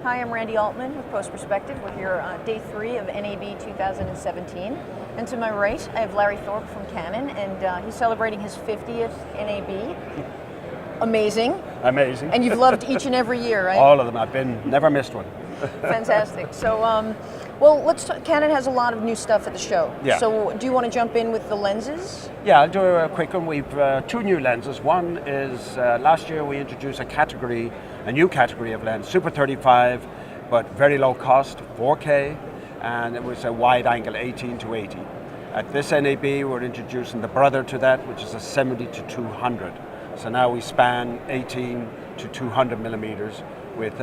Hi, I'm Randy Altman with postPerspective. We're here on day 3 of NAB 2017. And to my right, I have Larry Thorpe from Canon, and he's celebrating his 50th NAB. Amazing. Amazing. And you've loved each and every year, right? All of them. I've never missed one. Fantastic. So, well, Canon has a lot of new stuff at the show. Yeah. So do you want to jump in with the lenses? Yeah, I'll do a quick one. We've 2 new lenses. One is, last year we introduced a new category of lens, Super 35, but very low cost, 4K, and it was a wide angle 18 to 80. At this NAB, we're introducing the brother to that, which is a 70 to 200. So now we span 18 to 200 millimeters with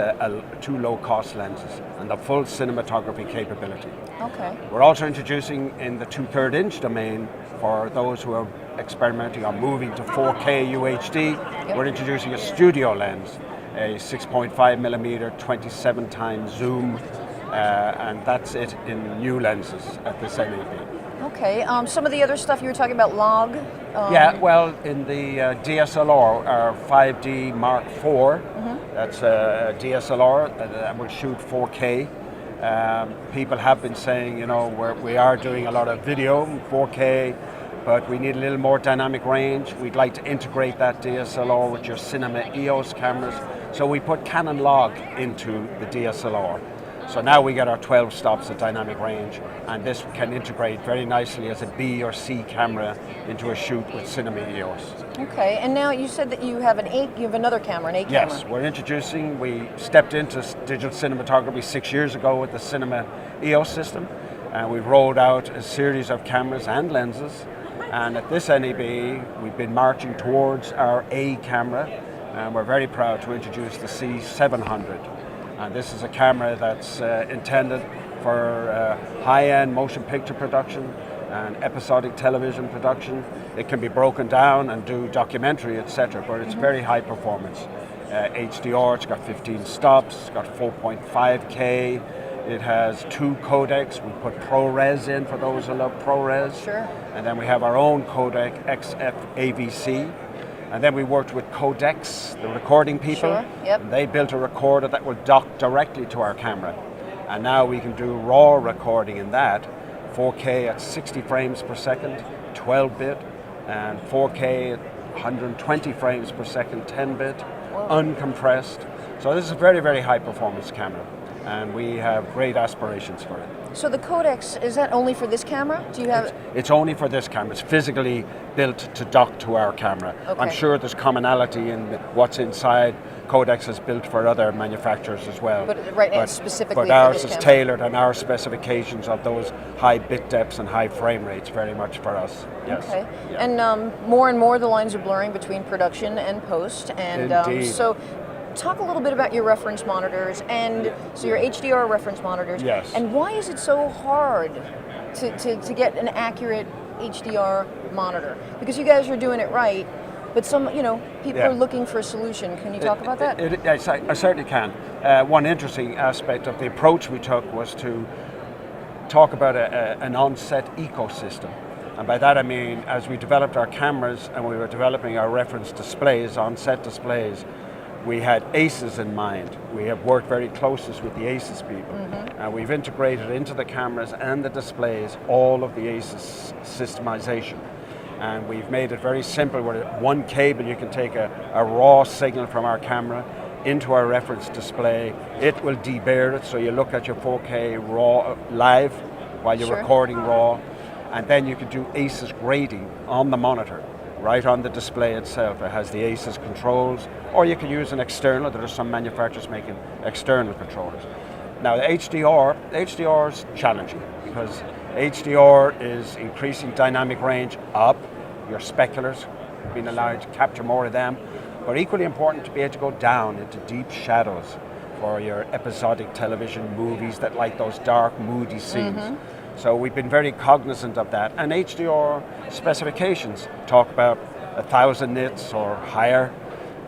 2 low-cost lenses and the full cinematography capability. Okay. We're also introducing in the 2/3 inch domain for those who are experimenting on moving to 4K UHD. Yep. We're introducing a studio lens, a 6.5 millimeter 27 times zoom, and that's it in new lenses at this NAB. Okay. Some of the other stuff you were talking about, log. Yeah, well, in the DSLR, our 5D Mark IV, that's a DSLR that will shoot 4K. People have been saying, you know, we are doing a lot of video, 4K, but we need a little more dynamic range. We'd like to integrate that DSLR with your Cinema EOS cameras. So we put Canon Log into the DSLR. So now we get our 12 stops of dynamic range, and this can integrate very nicely as a B or C camera into a shoot with Cinema EOS. Okay, and now you said that you have another camera, an 8 camera. Yes, we stepped into digital cinematography 6 years ago with the Cinema EOS system, and we've rolled out a series of cameras and lenses, and at this NAB we've been marching towards our A camera, and we're very proud to introduce the C700. And this is a camera that's intended for high-end motion picture production and episodic television production. It can be broken down and do documentary, etc., but it's very high performance. HDR, it's got 15 stops, it's got 4.5K, it has 2 codecs. We put ProRes in for those who love ProRes. Sure. And then we have our own codec, XF AVC. And then we worked with Codex, the recording people. Sure, yep. And they built a recorder that will dock directly to our camera. And now we can do raw recording in that, 4K at 60 frames per second, 12-bit, and 4K at 120 frames per second, 10-bit, uncompressed. So this is a very, very high performance camera, and we have great aspirations for it. So the codecs, is that only for this camera? Do you have It's only for this camera. It's physically built to dock to our camera. Okay. I'm sure there's commonality in what's inside. Codex is built for other manufacturers as well. But specifically but for ours this is camera. tailored, and our specifications of those high bit depths and high frame rates very much for us. Yes. Okay. Yeah. And more and more the lines are blurring between production and post. And Indeed. so talk a little bit about your reference monitors, and so your HDR reference monitors. Yes. And why is it so hard to get an accurate HDR monitor? Because you guys are doing it right, but people are looking for a solution. Can you talk about that? I certainly can. One interesting aspect of the approach we took was to talk about an on-set ecosystem. And by that I mean, as we developed our cameras and we were developing our reference displays, on-set displays, we had ACES in mind. We have worked very closely with the ACES people. And we've integrated into the cameras and the displays all of the ACES systemization. And we've made it very simple. With one cable, you can take a raw signal from our camera into our reference display. It will debair it, so you look at your 4K raw live while you're recording raw. And then you can do ACES grading on the monitor, right on the display itself. It has the ACES controls, or you can use an external. There are some manufacturers making external controllers. Now the HDR is challenging because HDR is increasing dynamic range up. Your speculars being allowed to capture more of them, but equally important to be able to go down into deep shadows for your episodic television movies that like those dark, moody scenes. So we've been very cognizant of that. And HDR specifications talk about 1,000 nits or higher,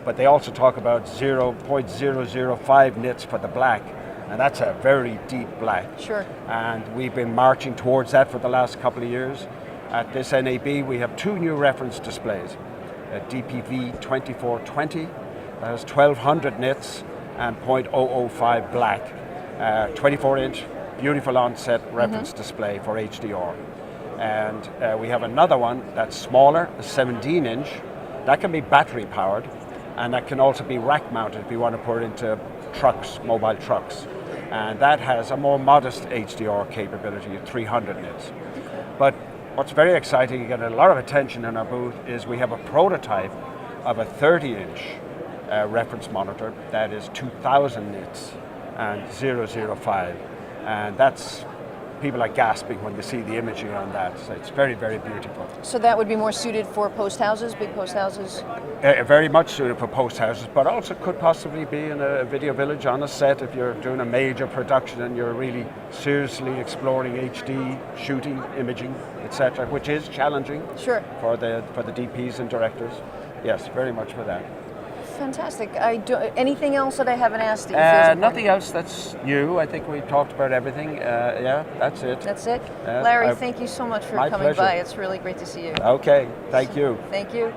but they also talk about 0.005 nits for the black. And that's a very deep black. Sure. And we've been marching towards that for the last couple of years. At this NAB, we have 2 new reference displays. A DPV 2420 that has 1,200 nits and 0.005 black. 24-inch, beautiful on-set reference display for HDR. And we have another one that's smaller, a 17-inch. That can be battery powered, and that can also be rack mounted if you want to put it into trucks, mobile trucks. And that has a more modest HDR capability of 300 nits. But what's very exciting, you get a lot of attention in our booth, is we have a prototype of a 30-inch reference monitor that is 2000 nits and 005. And that's, people are gasping when they see the imaging on that. So it's very, very beautiful. So that would be more suited for post houses, big post houses? Very much suited for post houses, but also could possibly be in a video village on a set if you're doing a major production and you're really seriously exploring HD, shooting, imaging, etc., which is challenging for the DPs and directors. Yes, very much for that. Fantastic. Anything else that I haven't asked that you feel nothing else that's new. I think we talked about everything. Yeah, that's it. That's it? Larry, thank you so much for coming by. It's really great to see you. Okay, thank you. Thank you.